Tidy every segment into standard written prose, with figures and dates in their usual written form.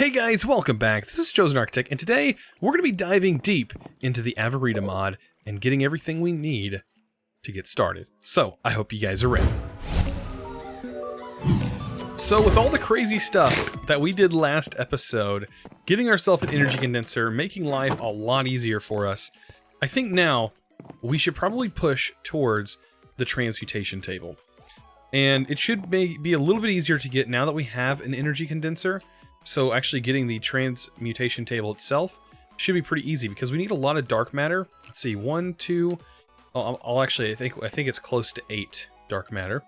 Hey guys, welcome back. This is ChosenArchitect, and today we're going to be diving deep into the Avarita mod and getting everything we need to get started. So, I hope you guys are ready. So, with all the crazy stuff that we did last episode, getting ourselves an energy condenser, making life a lot easier for us, I think now we should probably push towards the Transmutation Table. And it should be a little bit easier to get now that we have an energy condenser. So actually getting the Transmutation Table itself should be pretty easy because we need a lot of dark matter. Let's see, 1, 2, I think it's close to 8 dark matter.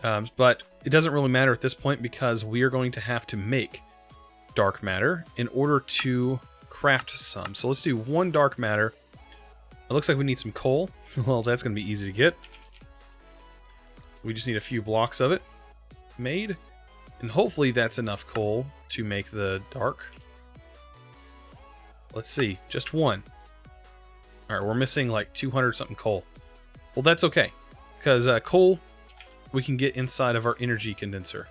But it doesn't really matter at this point because we are going to have to make dark matter in order to craft some. So let's do 1 dark matter. It looks like we need some coal. Well, that's going to be easy to get. We just need a few blocks of it made. And hopefully that's enough coal to make the dark. Let's see, just 1. Alright, we're missing like 200 something coal. Well, that's okay, because coal we can get inside of our energy condenser.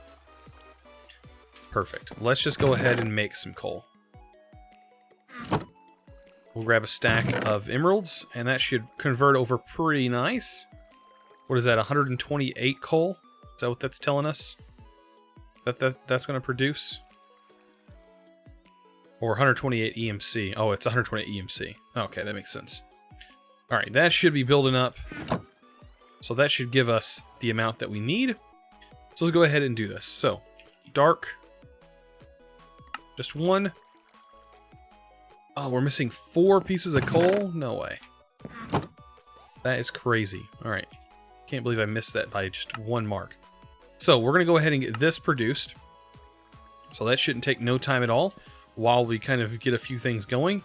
Perfect. Let's just go ahead and make some coal. We'll grab a stack of emeralds, and that should convert over pretty nice. What is that, 128 coal? Is that what that's telling us? That's going to produce? Or 128 EMC. Oh, it's 128 EMC. Okay, that makes sense. Alright, that should be building up. So that should give us the amount that we need. So let's go ahead and do this. So, dark. Just 1. Oh, we're missing 4 pieces of coal? No way. That is crazy. Alright. Can't believe I missed that by just 1 mark. So we're going to go ahead and get this produced. So that shouldn't take no time at all while we kind of get a few things going.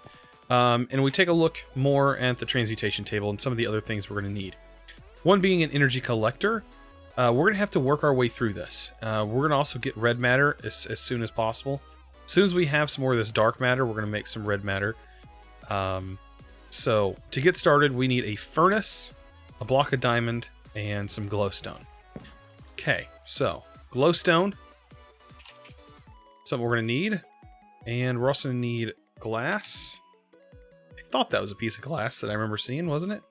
And we take a look more at the Transmutation Table and some of the other things we're going to need. One being an energy collector. We're going to have to work our way through this. We're going to also get red matter as soon as possible. As soon as we have some more of this dark matter, we're going to make some red matter. So to get started, we need a furnace, a block of diamond, and some glowstone. Okay, so glowstone, something we're going to need, and we're also going to need glass. I thought that was a piece of glass that I remember seeing, wasn't it?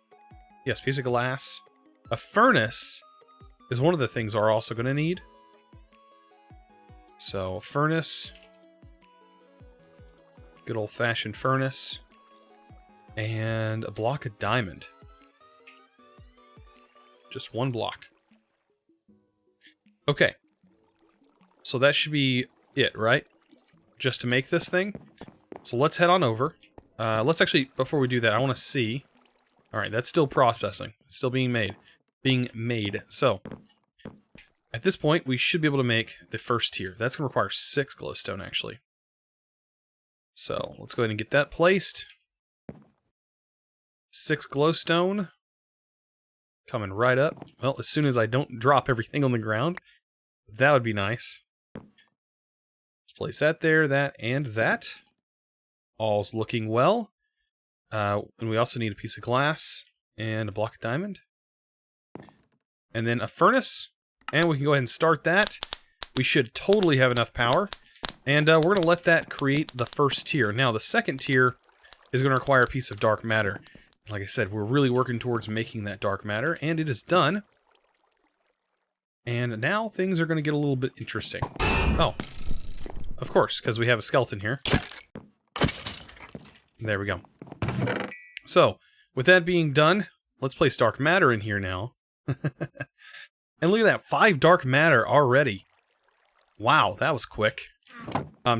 Yes, piece of glass. A furnace is one of the things we're also going to need. So, furnace, good old-fashioned furnace, and a block of diamond. Just 1 block. Okay, so that should be it, right? Just to make this thing. So let's head on over. Let's actually, before we do that, I want to see. All right, that's still processing. It's still being made. So, at this point, we should be able to make the first tier. That's going to require 6 glowstone, actually. So, let's go ahead and get that placed. 6 glowstone. Coming right up. Well, as soon as I don't drop everything on the ground, that would be nice. Let's place that there, that, and that. All's looking well. And we also need a piece of glass and a block of diamond. And then a furnace. And we can go ahead and start that. We should totally have enough power. And we're going to let that create the first tier. Now, the second tier is going to require a piece of dark matter. Like I said, we're really working towards making that dark matter, and it is done. And now things are going to get a little bit interesting. Oh, of course, because we have a skeleton here. There we go. So, with that being done, let's place dark matter in here now. And look at that, 5 dark matter already. Wow, that was quick.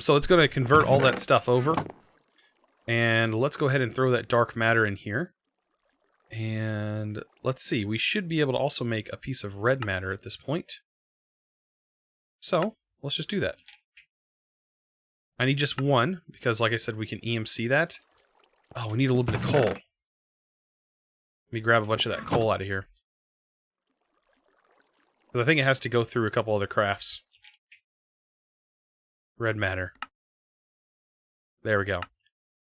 So it's going to convert all that stuff over. And let's go ahead and throw that dark matter in here. And let's see, we should be able to also make a piece of red matter at this point. So, let's just do that. I need just 1, because like I said, we can EMC that. Oh, we need a little bit of coal. Let me grab a bunch of that coal out of here. Because I think it has to go through a couple other crafts. Red matter. There we go.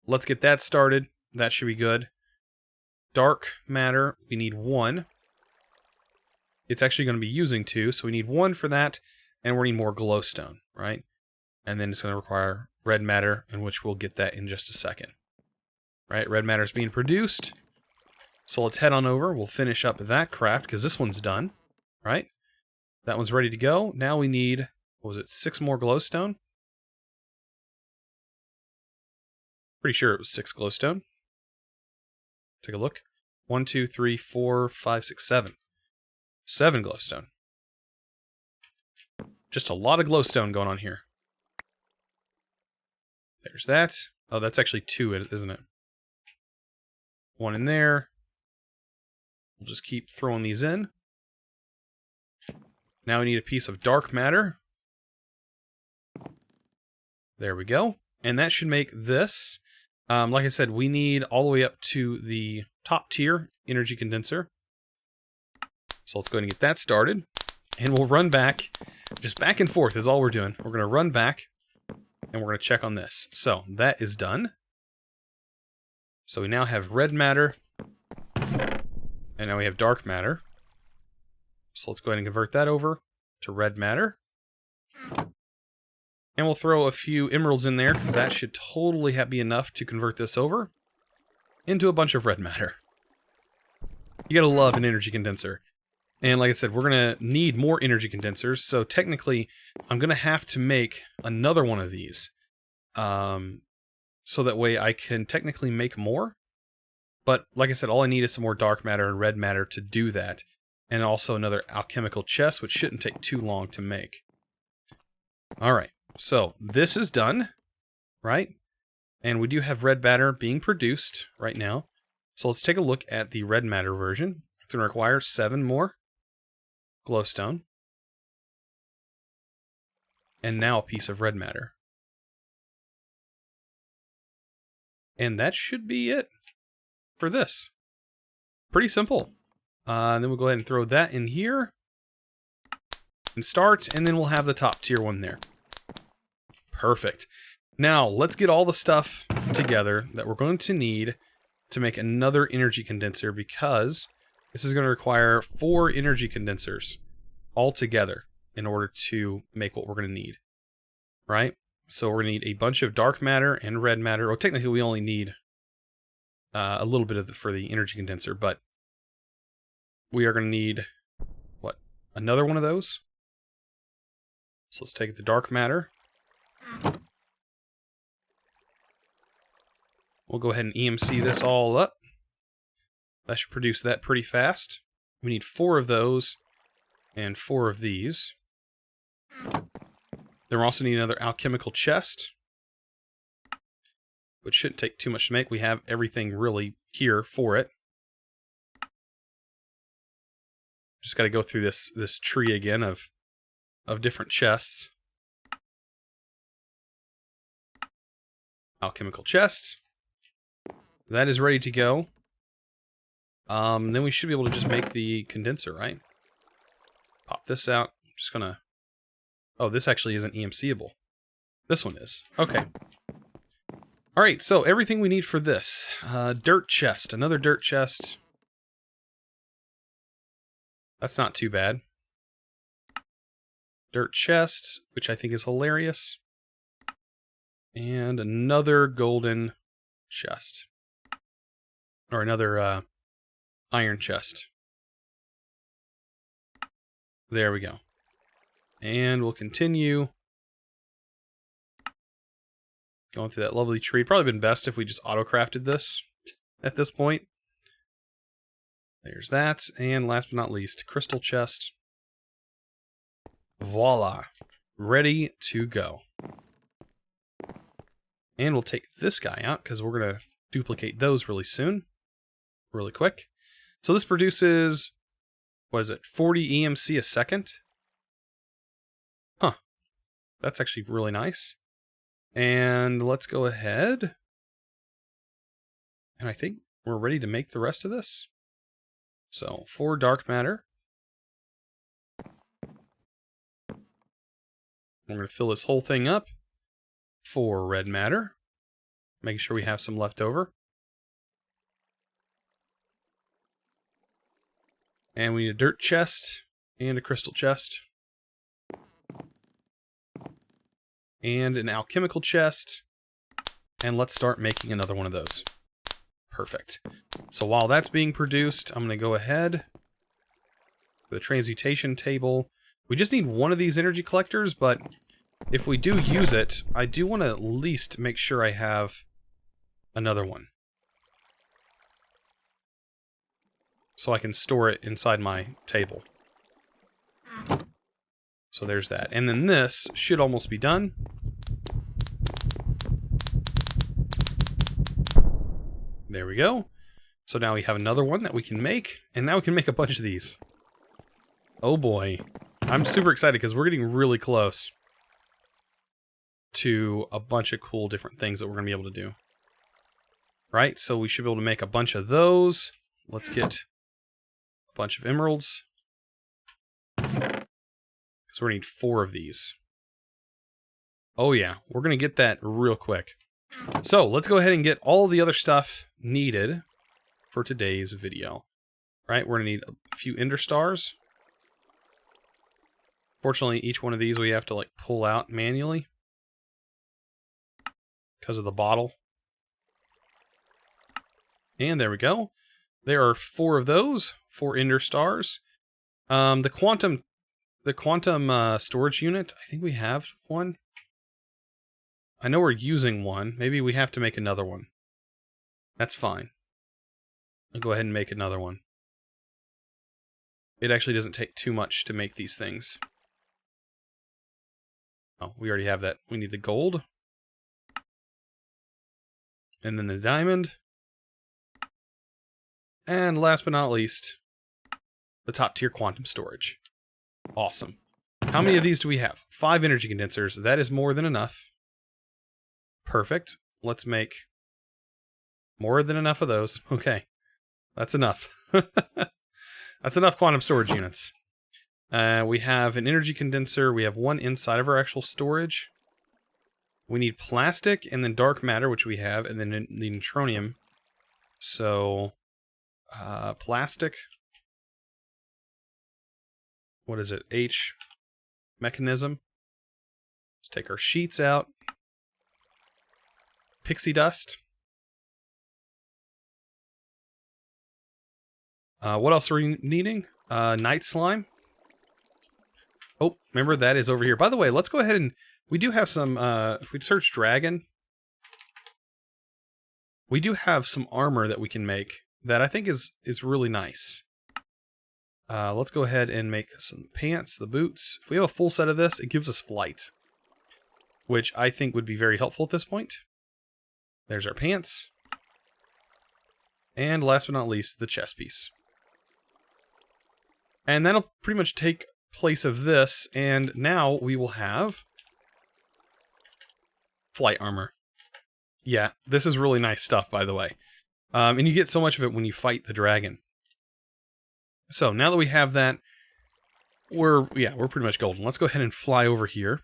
Let's get that started. That should be good. Dark matter, we need 1. It's actually going to be using 2, so we need 1 for that, and we need more glowstone, right? And then it's going to require red matter, in which we'll get that in just a second. Right, red matter is being produced. So let's head on over. We'll finish up that craft, because this one's done. Right? That one's ready to go. Now we need, what was it, 6 more glowstone? Pretty sure it was 6 glowstone. Take a look. 1, 2, 3, 4, 5, 6, 7. 7 glowstone. Just a lot of glowstone going on here. There's that. Oh, that's actually 2, isn't it? 1 in there. We'll just keep throwing these in. Now we need a piece of dark matter. There we go. And that should make this. Like I said, we need all the way up to the top tier energy condenser. So let's go ahead and get that started. And we'll run back. Just back and forth is all we're doing. We're going to run back. And we're going to check on this. So that is done. So we now have red matter. And now we have dark matter. So let's go ahead and convert that over to red matter. And we'll throw a few emeralds in there, because that should totally be enough to convert this over into a bunch of red matter. You gotta love an energy condenser. And like I said, we're gonna need more energy condensers, so technically I'm gonna have to make another one of these. So that way I can technically make more. But like I said, all I need is some more dark matter and red matter to do that. And also another alchemical chest, which shouldn't take too long to make. Alright, so this is done, right? And we do have red matter being produced right now. So let's take a look at the red matter version. It's going to require 7 more glowstone. And now a piece of red matter. And that should be it for this. Pretty simple. Then we'll go ahead and throw that in here. And start, and then we'll have the top tier one there. Perfect. Now, let's get all the stuff together that we're going to need to make another energy condenser, because this is going to require 4 energy condensers all together in order to make what we're going to need. Right? So we're going to need a bunch of dark matter and red matter. Well, technically we only need a little bit of for the energy condenser, but we are going to need, what, another one of those? So let's take the dark matter. We'll go ahead and EMC this all up. That should produce that pretty fast. We need 4 of those and 4 of these. Then we'll also need another alchemical chest, which shouldn't take too much to make. We have everything really here for it. Just got to go through this tree again of different chests. Alchemical chest. That is ready to go. Then we should be able to just make the condenser, right? Pop this out. I'm just gonna... Oh, this actually isn't EMCable. This one is. Okay. Alright, so everything we need for this. Dirt chest. Another dirt chest. That's not too bad. Dirt chest, which I think is hilarious. And another golden chest. Or another iron chest. There we go. And we'll continue going through that lovely tree. Probably been best if we just auto-crafted this at this point. There's that. And last but not least, crystal chest. Voila. Ready to go. And we'll take this guy out, because we're going to duplicate those really soon. Really quick. So this produces, what is it, 40 EMC a second? Huh. That's actually really nice. And let's go ahead. And I think we're ready to make the rest of this. So, 4 dark matter. We're going to fill this whole thing up. 4 red matter. Making sure we have some left over. And we need a dirt chest and a crystal chest. and an alchemical chest. And let's start making another one of those. Perfect. So while that's being produced, I'm going to go ahead. The transmutation table. We just need one of these energy collectors, but if we do use it, I do want to at least make sure I have another one. So I can store it inside my table. So there's that. And then this should almost be done. There we go. So now we have another one that we can make, and now we can make a bunch of these. Oh boy. I'm super excited because we're getting really close to a bunch of cool different things that we're going to be able to do. Right? So we should be able to make a bunch of those. Let's get a bunch of emeralds. Because we're going to need 4 of these. Oh yeah, we're going to get that real quick. So let's go ahead and get all the other stuff needed for today's video. Right? We're going to need a few ender stars. Fortunately, each one of these we have to like pull out manually because of the bottle. And there we go. There are 4 of those, 4 ender stars. The quantum storage unit, I think we have one. I know we're using one. Maybe we have to make another one. That's fine. I'll go ahead and make another one. It actually doesn't take too much to make these things. Oh, we already have that. We need the gold. And then the diamond. And last but not least, the top tier quantum storage. Awesome. How many of these do we have? 5 energy condensers. That is more than enough. Perfect. Let's make more than enough of those. Okay. That's enough. That's enough quantum storage units. We have an energy condenser. We have one inside of our actual storage. We need plastic and then dark matter, which we have, and then the neutronium. So, plastic. What is it? H mechanism. Let's take our sheets out. Pixie dust. What else are we needing? Night slime. Oh, remember that is over here. By the way, let's go ahead and we do have some, if we search dragon, we do have some armor that we can make that I think is really nice. Let's go ahead and make some pants, the boots. If we have a full set of this, it gives us flight, which I think would be very helpful at this point. There's our pants. And last but not least, the chest piece. And that'll pretty much take place of this, and now we will have flight armor. Yeah, this is really nice stuff, by the way. And you get so much of it when you fight the dragon. So, now that we have that, we're pretty much golden. Let's go ahead and fly over here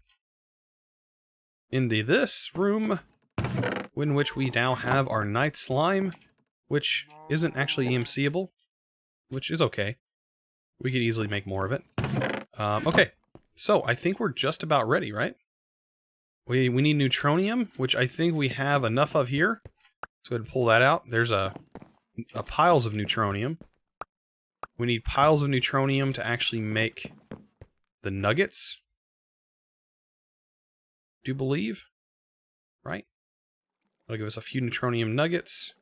into this room, in which we now have our night slime, which isn't actually EMCable, which is okay. We could easily make more of it. Okay, so I think we're just about ready, right? We need neutronium, which I think we have enough of here. Let's go ahead and pull that out. There's a piles of neutronium. We need piles of neutronium to actually make the nuggets. Do you believe? Right? That'll give us a few neutronium nuggets.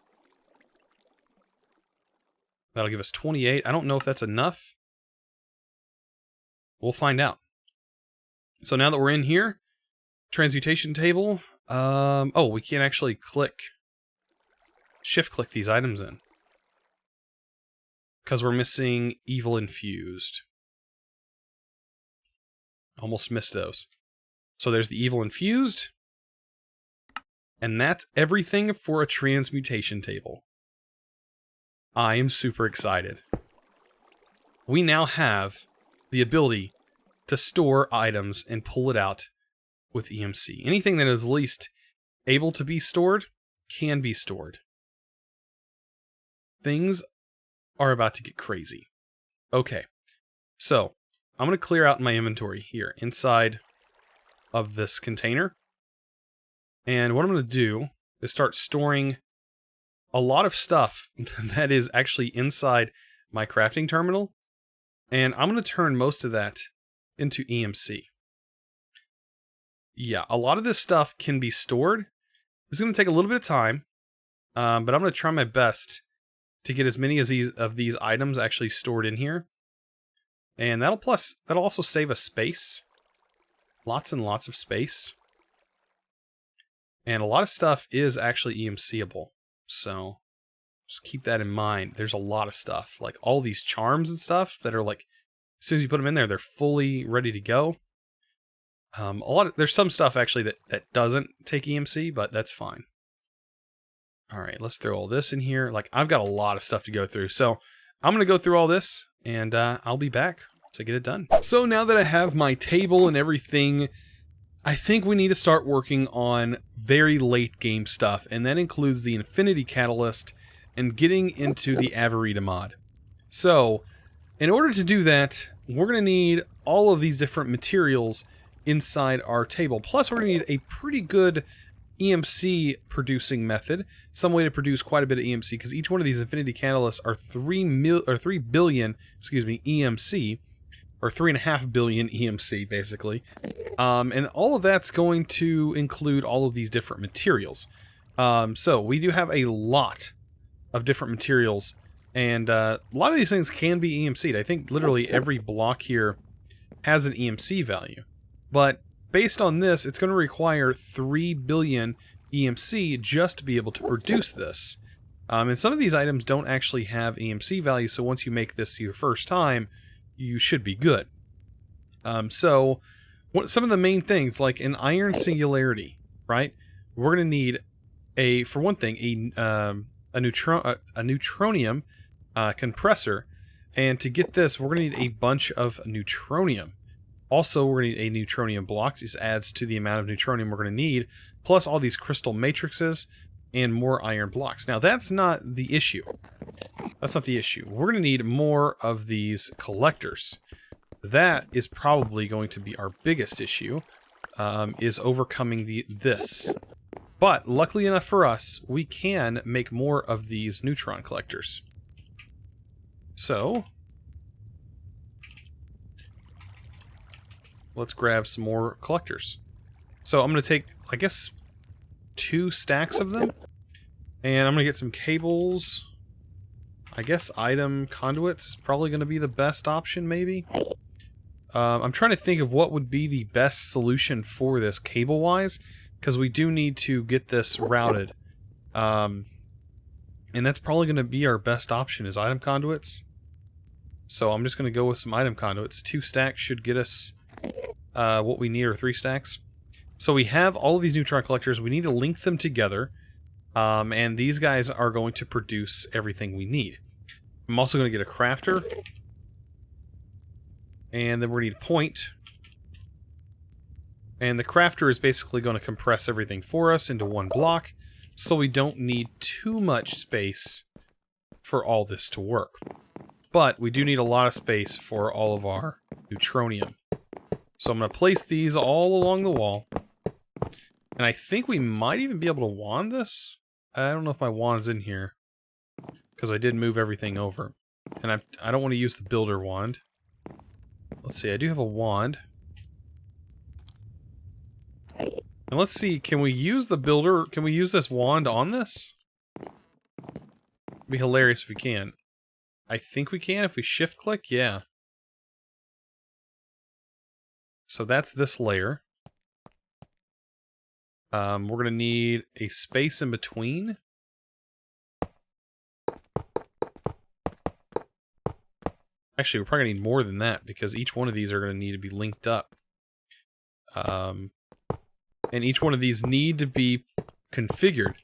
That'll give us 28. I don't know if that's enough. We'll find out. So now that we're in here, transmutation table. Oh, we can't actually shift click these items in. Because we're missing evil infused. Almost missed those. So there's the evil infused. And that's everything for a transmutation table. I am super excited. We now have the ability to store items and pull it out with EMC. Anything that is least able to be stored can be stored. Things are about to get crazy. Okay, so I'm going to clear out my inventory here inside of this container. And what I'm going to do is start storing a lot of stuff that is actually inside my crafting terminal. And I'm going to turn most of that into EMC. Yeah, a lot of this stuff can be stored. It's going to take a little bit of time, but I'm going to try my best to get as many of these items actually stored in here. And that'll also save us space. Lots and lots of space. And a lot of stuff is actually EMCable. So just keep that in mind. There's a lot of stuff. Like all these charms and stuff that are like, as soon as you put them in there, they're fully ready to go. There's some stuff actually that doesn't take EMC, but that's fine. All right, let's throw all this in here. Like I've got a lot of stuff to go through. So I'm going to go through all this and I'll be back to get it done. So now that I have my table and everything, I think we need to start working on very late game stuff. And that includes the Infinity Catalyst and getting into the Averita mod. So in order to do that, we're going to need all of these different materials inside our table. Plus, we're going to need a pretty good EMC producing method. Some way to produce quite a bit of EMC, because each one of these Infinity Catalysts are 3 billion, EMC, or 3.5 billion EMC, basically. And all of that's going to include all of these different materials. So we do have a lot of different materials, and a lot of these things can be EMC'd. I think literally every block here has an EMC value. But based on this, it's going to require 3 billion EMC just to be able to produce this. And some of these items don't actually have EMC values, so once you make this your first time, you should be good. So some of the main things, like an iron singularity, right? We're going to need for one thing, a neutronium compressor, and to get this, we're going to need a bunch of neutronium. Also, we're going to need a neutronium block. This adds to the amount of neutronium we're going to need, plus all these crystal matrices and more iron blocks. Now, that's not the issue. That's not the issue. We're going to need more of these collectors. That is probably going to be our biggest issue, is overcoming this. But luckily enough for us, we can make more of these neutron collectors. So let's grab some more collectors. So I'm going to take, I guess, 2 stacks of them. And I'm going to get some cables. I guess item conduits is probably going to be the best option, maybe. I'm trying to think of what would be the best solution for this cable-wise, because we do need to get this routed. And that's probably going to be our best option, is item conduits. So I'm just going to go with some item conduits. 2 stacks should get us what we need, or 3 stacks. So we have all of these neutron collectors. We need to link them together. And these guys are going to produce everything we need. I'm also going to get a crafter. And then we're going to need a point. And the crafter is basically going to compress everything for us into one block, so we don't need too much space for all this to work. But we do need a lot of space for all of our neutronium. So I'm going to place these all along the wall. And I think we might even be able to wand this. I don't know if my wand's in here, because I did move everything over. And I don't want to use the builder wand. Let's see, I do have a wand. And let's see, can we use the builder, can we use this wand on this? It'd be hilarious if we can. I think we can if we shift click, yeah. So that's this layer. We're going to need a space in between. Actually, we're probably going to need more than that, because each one of these are going to need to be linked up. And each one of these need to be configured.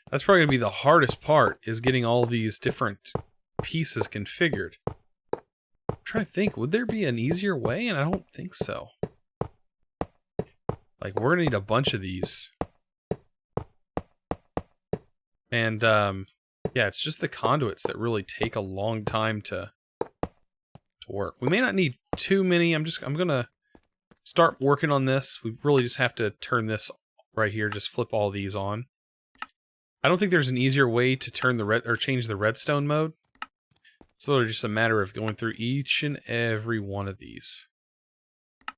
That's probably going to be the hardest part, is getting all these different pieces configured. I'm trying to think, would there be an easier way? And I don't think so. Like, we're going to need a bunch of these. And, yeah, it's just the conduits that really take a long time to work. We may not need too many. I'm going to start working on this. We really just have to turn this right here. Just flip all these on. I don't think there's an easier way to turn the change the redstone mode. So it's just a matter of going through each and every one of these.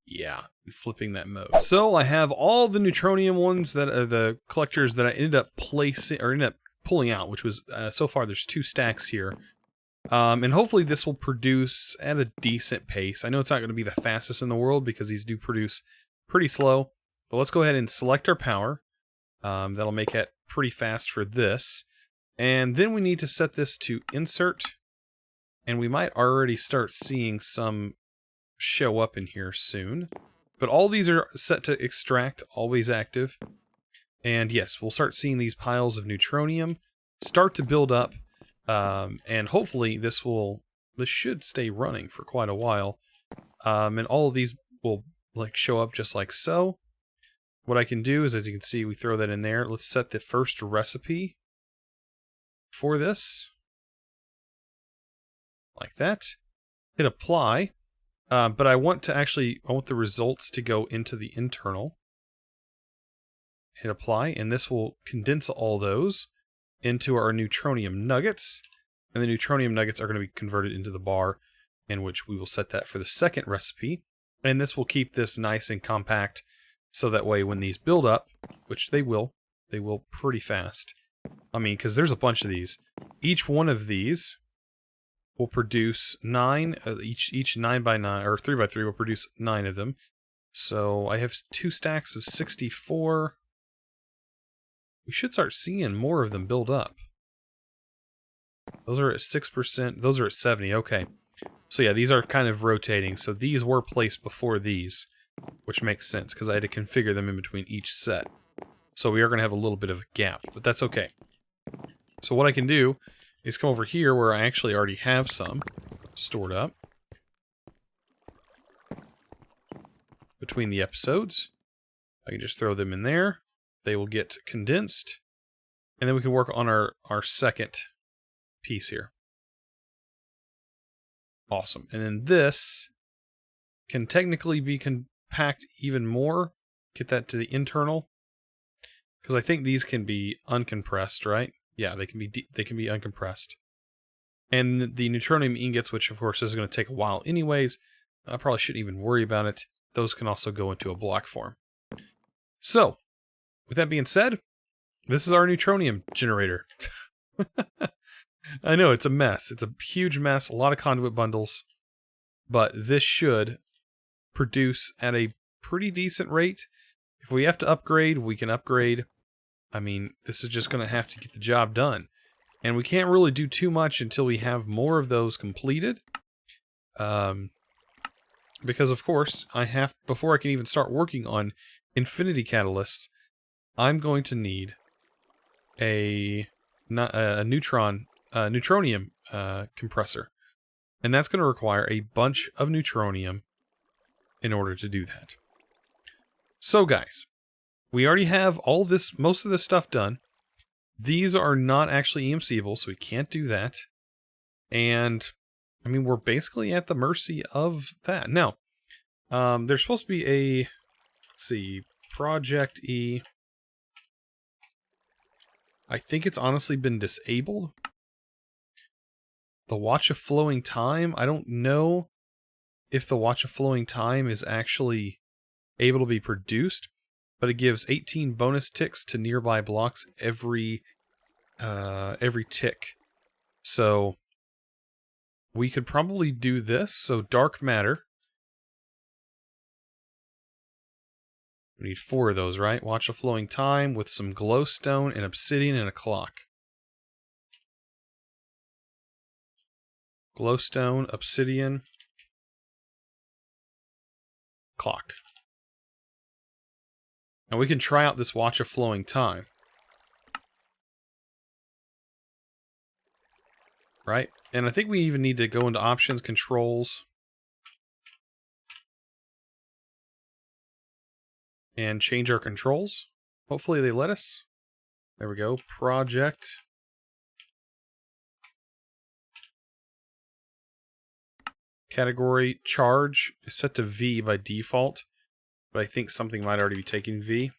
Yeah, flipping that mode. So I have all the Neutronium ones that are the collectors that I ended up pulling out, which was so far there's 2 stacks here. And hopefully this will produce at a decent pace. I know it's not going to be the fastest in the world because these do produce pretty slow. But let's go ahead and select our power. That'll make it pretty fast for this. And then we need to set this to insert. And we might already start seeing some show up in here soon. But all these are set to extract, always active. And yes, we'll start seeing these piles of Neutronium start to build up. And hopefully this should stay running for quite a while. And all of these will like show up just like so. What I can do is, as you can see, we throw that in there. Let's set the first recipe for this. Like that. Hit apply. But I want the results to go into the internal. Hit apply, and this will condense all those into our Neutronium nuggets. And the Neutronium nuggets are going to be converted into the bar, in which we will set that for the second recipe. And this will keep this nice and compact, so that way when these build up, which they will pretty fast. I mean, because there's a bunch of these. Each one of these will produce 9, each 9x9, or 3x3 will produce 9 of them. So I have 2 stacks of 64. We should start seeing more of them build up. Those are at 6%, those are at 70, okay. So yeah, these are kind of rotating, so these were placed before these, which makes sense, because I had to configure them in between each set. So we are going to have a little bit of a gap, but that's okay. So what I can do is come over here where I actually already have some stored up between the episodes. I can just throw them in there. They will get condensed. And then we can work on our second piece here. Awesome. And then this can technically be compact even more. Get that to the internal. Because I think these can be uncompressed, right? Yeah, they can be uncompressed. And the Neutronium ingots, which of course is going to take a while anyways, I probably shouldn't even worry about it. Those can also go into a block form. So, with that being said, this is our Neutronium generator. I know, it's a mess. It's a huge mess, a lot of conduit bundles. But this should produce at a pretty decent rate. If we have to upgrade, we can upgrade. I mean, this is just going to have to get the job done. And we can't really do too much until we have more of those completed. Because, of course, before I can even start working on infinity catalysts, I'm going to need a Neutronium compressor. And that's going to require a bunch of Neutronium in order to do that. So, guys, we already have most of this stuff done. These are not actually EMC-able, so we can't do that. And, I mean, we're basically at the mercy of that. Now, there's supposed to be a, let's see, Project E. I think it's honestly been disabled. The Watch of Flowing Time, I don't know if the Watch of Flowing Time is actually able to be produced, but it gives 18 bonus ticks to nearby blocks every tick. So we could probably do this. So dark matter. We need 4 of those, right? Watch of Flowing Time with some glowstone and obsidian and a clock. Glowstone, obsidian, clock. Now we can try out this Watch of Flowing Time. Right? And I think we even need to go into options, controls, and change our controls. Hopefully they let us. There we go. Project. Category charge is set to V by default, but I think something might already be taking V.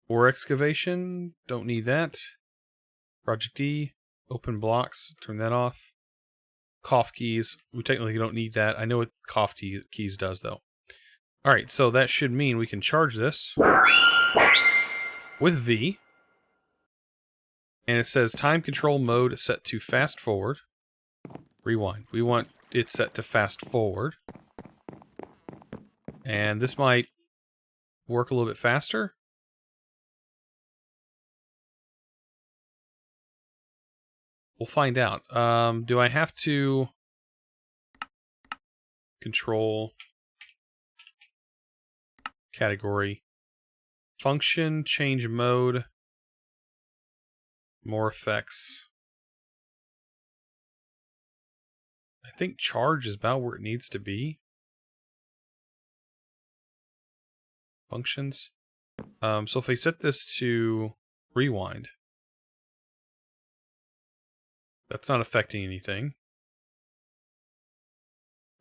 Ore excavation, don't need that. Project E, open blocks, turn that off. Cough keys, we technically don't need that. I know what cough keys does though. Alright, so that should mean we can charge this with V. And it says time control mode set to fast forward. Rewind. We want it set to fast forward. And this might work a little bit faster. We'll find out. Do I have to control category function, change mode, more effects? I think charge is about where it needs to be. Functions. So if I set this to rewind, that's not affecting anything.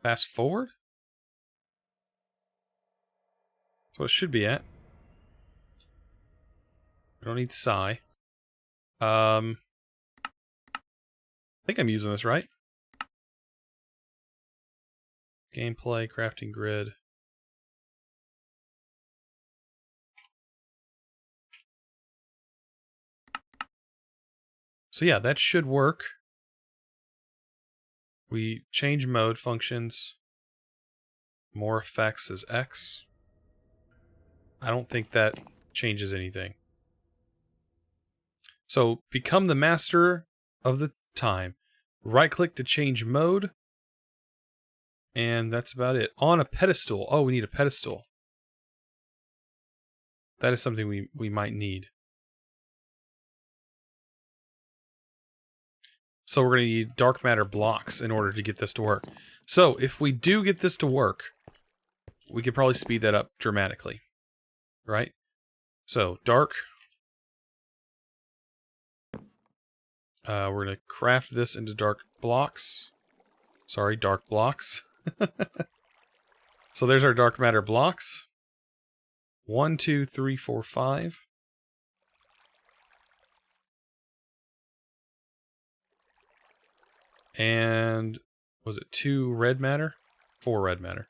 Fast forward? That's what it should be at. I don't need psi. I think I'm using this right. Gameplay, crafting grid. So yeah, that should work. We change mode functions. More effects is X. I don't think that changes anything. So become the master of the time. Right click to change mode. And that's about it. On a pedestal. Oh, we need a pedestal. That is something we might need. So we're going to need dark matter blocks in order to get this to work. So if we do get this to work, we could probably speed that up dramatically. Right? So dark. We're going to craft this into dark blocks. Sorry, dark blocks. So there's our dark matter blocks. 1, 2, 3, 4, 5. And was it 2 red matter? 4 red matter.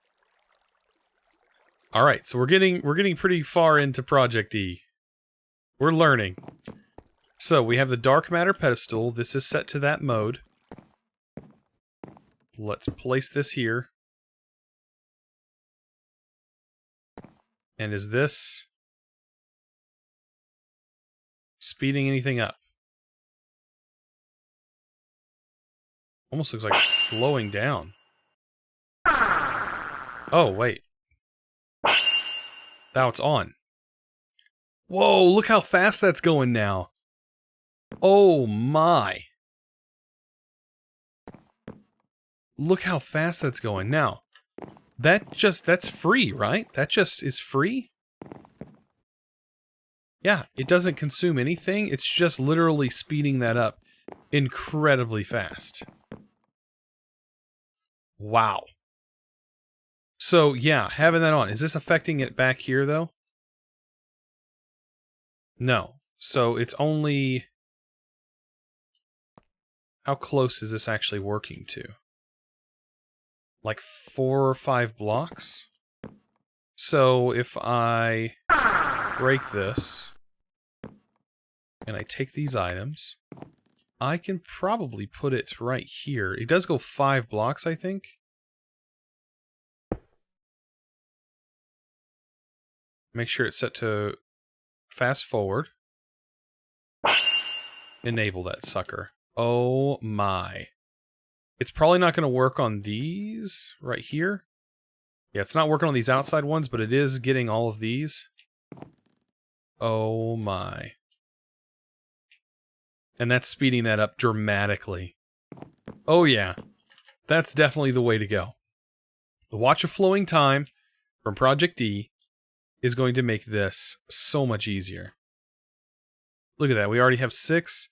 All right, so we're getting pretty far into Project E. We're learning. So we have the dark matter pedestal. This is set to that mode. Let's place this here. And is this speeding anything up? Almost looks like it's slowing down. Oh, wait. Now it's on. Whoa, look how fast that's going now. Oh my. Look how fast that's going. Now, that's free, right? That just is free? Yeah, it doesn't consume anything. It's just literally speeding that up incredibly fast. Wow. So, yeah, having that on. Is this affecting it back here, though? No. So, it's only... How close is this actually working to? Like 4 or 5 blocks? So, if I break this, and I take these items, I can probably put it right here. It does go 5 blocks, I think. Make sure it's set to fast forward. Enable that sucker. Oh my. It's probably not going to work on these right here. Yeah, it's not working on these outside ones, but it is getting all of these. Oh my. And that's speeding that up dramatically. Oh yeah. That's definitely the way to go. The Watch of Flowing Time from Project E is going to make this so much easier. Look at that. We already have 6.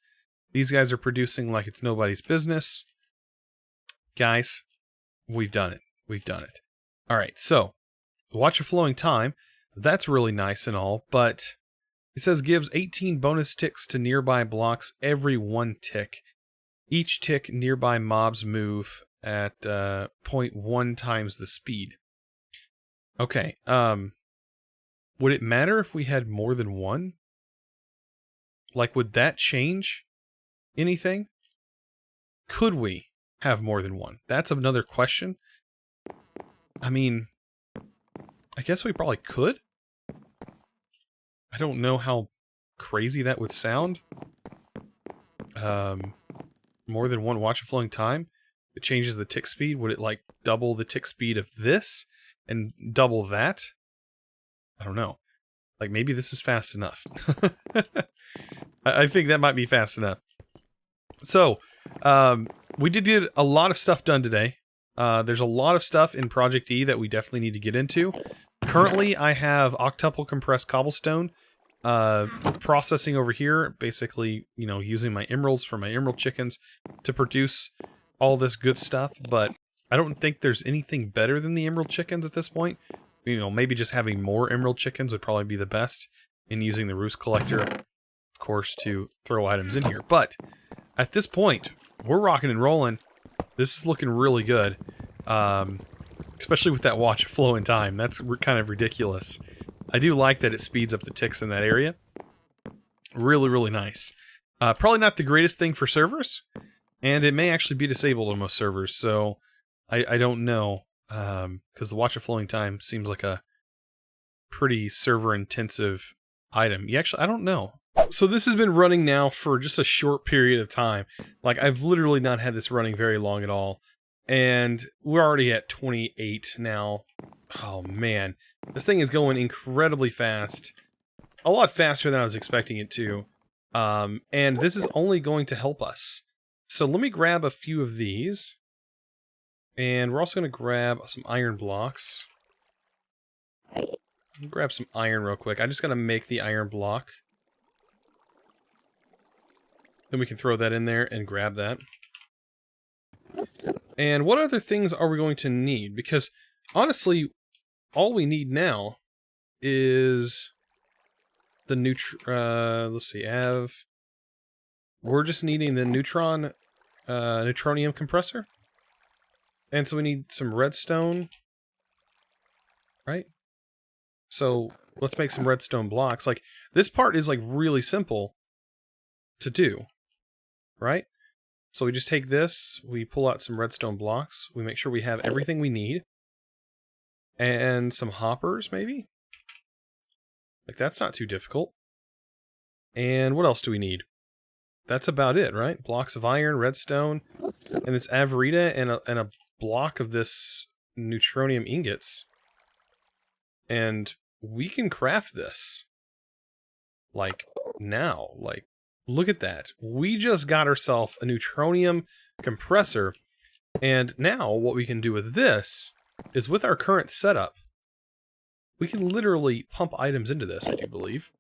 These guys are producing like it's nobody's business. Guys, we've done it. We've done it. All right, so the Watch of Flowing Time, that's really nice and all, but It says gives 18 bonus ticks to nearby blocks every 1 tick. Each tick nearby mobs move at 0.1 times the speed. Okay, would it matter if we had more than one? Like, would that change anything? Could we have more than one? That's another question. I mean, I guess we probably could. I don't know how crazy that would sound. More than one watch of flowing time. It changes the tick speed. Would it like double the tick speed of this and double that? I don't know. Like maybe this is fast enough. I think that might be fast enough. So, we did get a lot of stuff done today. There's a lot of stuff in Project E that we definitely need to get into. Currently, I have octuple compressed cobblestone processing over here, basically, you know, using my emeralds for my emerald chickens to produce all this good stuff, but I don't think there's anything better than the emerald chickens at this point. You know, maybe just having more emerald chickens would probably be the best, and using the roost collector, of course, to throw items in here. But at this point, we're rocking and rolling. This is looking really good. Especially with that watch of flow in time. That's kind of ridiculous. I do like that it speeds up the ticks in that area. Really, really nice. Probably not the greatest thing for servers, and it may actually be disabled on most servers, so I don't know. Because the watch of flowing time seems like a pretty server-intensive item. I don't know. So this has been running now for just a short period of time. Like, I've literally not had this running very long at all. And we're already at 28 now. Oh, man. This thing is going incredibly fast. A lot faster than I was expecting it to. And this is only going to help us. So let me grab a few of these. And we're also going to grab some iron blocks. Grab some iron real quick. I just got to make the iron block. Then we can throw that in there and grab that. And what other things are we going to need? Because, honestly, all we need now is the let's see, we're just needing the Neutron, Neutronium compressor. And so we need some redstone, right? So let's make some redstone blocks. Like, this part is like really simple to do, right? So we just take this, we pull out some redstone blocks, we make sure we have everything we need, and some hoppers maybe? Like, that's not too difficult. And what else do we need? That's about it, right? Blocks of iron, redstone, and this averita, and a block of this neutronium ingots. And we can craft this. Like, now. Like, look at that. We just got ourselves a neutronium compressor. And now what we can do with this is, with our current setup, we can literally pump items into this, I do believe.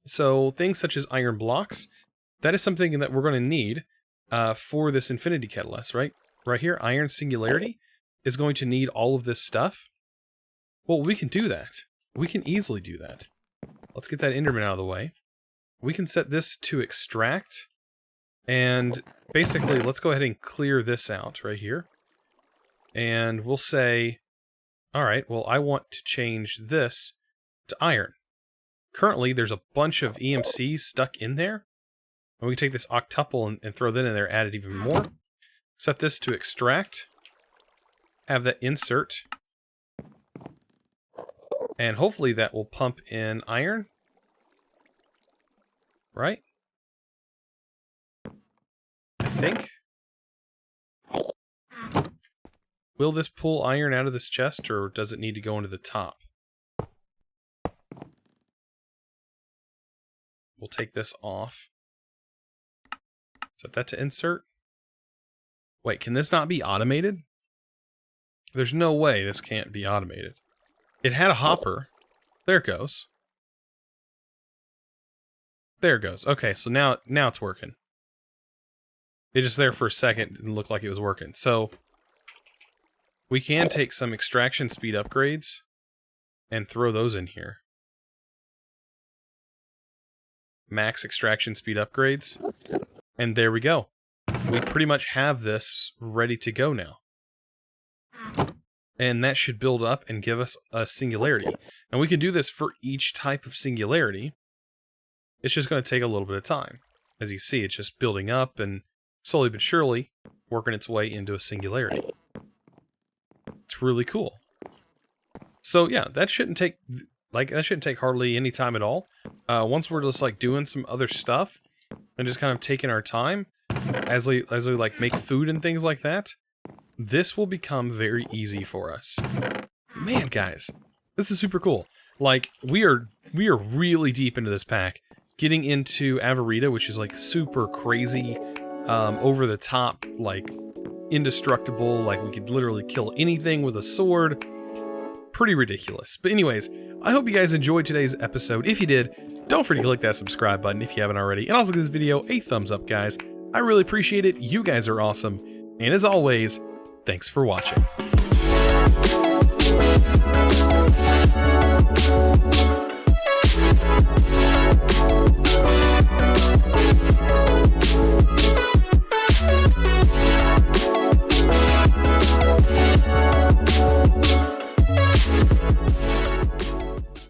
So things such as iron blocks, that is something that we're going to need for this infinity catalyst, right? Right here, iron singularity is going to need all of this stuff. Well, we can do that. We can easily do that. Let's get that Enderman out of the way. We can set this to extract, and basically, let's go ahead and clear this out right here. And we'll say, all right, well, I want to change this to iron. Currently, there's a bunch of EMCs stuck in there. And we can take this octuple and throw that in there, add it even more. Set this to extract. Have that insert. And hopefully that will pump in iron. Right? I think. Will this pull iron out of this chest, or does it need to go into the top? We'll take this off. Set that to insert. Wait, can this not be automated? There's no way this can't be automated. It had a hopper. There it goes. There it goes. Okay, so now it's working. It just there for a second didn't look like it was working. So we can take some extraction speed upgrades and throw those in here. max extraction speed upgrades. And there we go. We pretty much have this ready to go now. And that should build up and give us a singularity. And we can do this for each type of singularity. It's just going to take a little bit of time. As you see, it's just building up and slowly but surely working its way into a singularity. It's really cool. So yeah, that shouldn't take hardly any time at all. Once we're just like doing some other stuff and just kind of taking our time as we like make food and things like that, this will become very easy for us. Man, guys, this is super cool. Like we are really deep into this pack, getting into Avarita, which is like super crazy, over the top, like indestructible. Like we could literally kill anything with a sword. Pretty ridiculous. But anyways, I hope you guys enjoyed today's episode. If you did, don't forget to click that subscribe button if you haven't already. And also give this video a thumbs up, guys. I really appreciate it. You guys are awesome. And as always, thanks for watching.